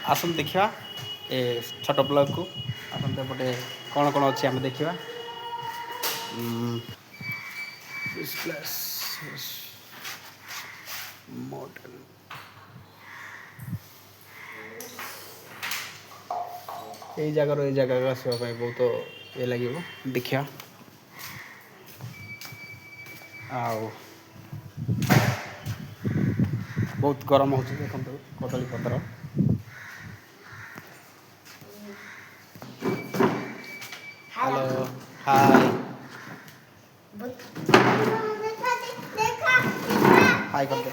आसन देखा ए छोट ब्लॉग को आसन पटे कौन कौन अच्छी आम देखा मॉडल ये जगह आसवाई बहुत ये लगे देखा बहुत गरम हो देखो कदली पत्र हेलो हाय हाय कर दे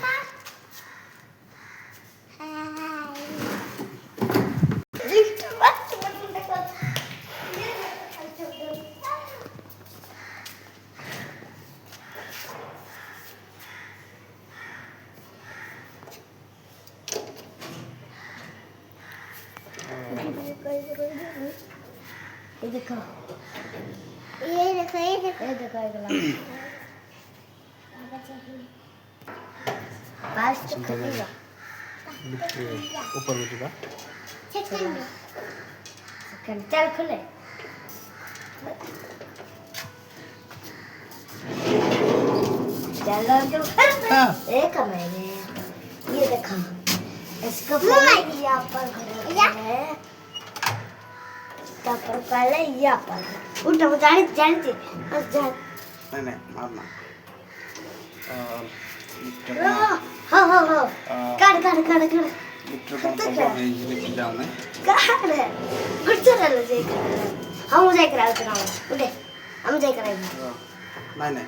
ये देखो ये देखो ये देखो ये देखो बस तो खरीदा ऊपर में जुगा सेकंड चल खुले चलो जो एक मैंने ये देखो इसको यहाँ पर है पर पहले यहाँ पर उठो जानती बस जान नहीं मारना हाँ कर लिफ्टर कौन कंट्रोल है लिफ्ट जाओ मैं कर गुड चला ले जाए हम जाए करा उठे हम जाए कराएंगे नहीं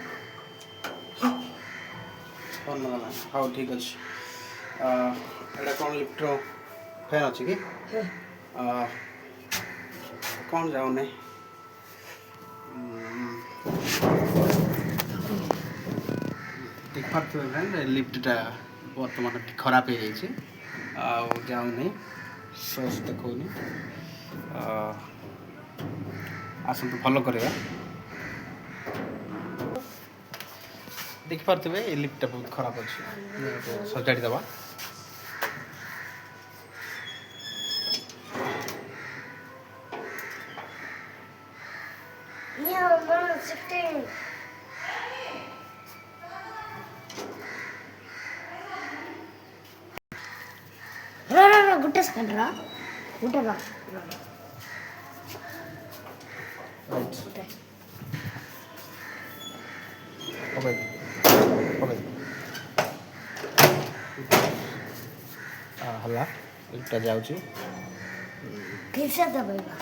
कौन लगा हाँ ठीक अच्छे एटा कौन लिफ्टर फैन अच्छे कि कौन जाओ नहीं देख पार्थे फ्रेंड लिफ्टा बर्तमान खराब हो जाए जाऊ नहीं सस देखनी आसतु भल करवा देखिपे ये लिफ्टा बहुत खराब अच्छे सजाड़ी दबा गुट्टे सेकंड रा गुट्टे रा ओके हला लिफ्टा जाउची कैसे दबाइबा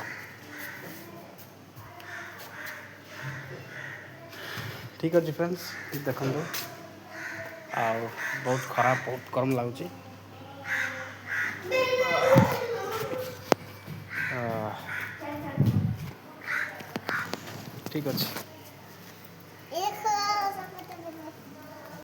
ठीक अच्छे फ्रेंड्स देखो बहुत खराब बहुत गरम लगुच ठीक अच्छे।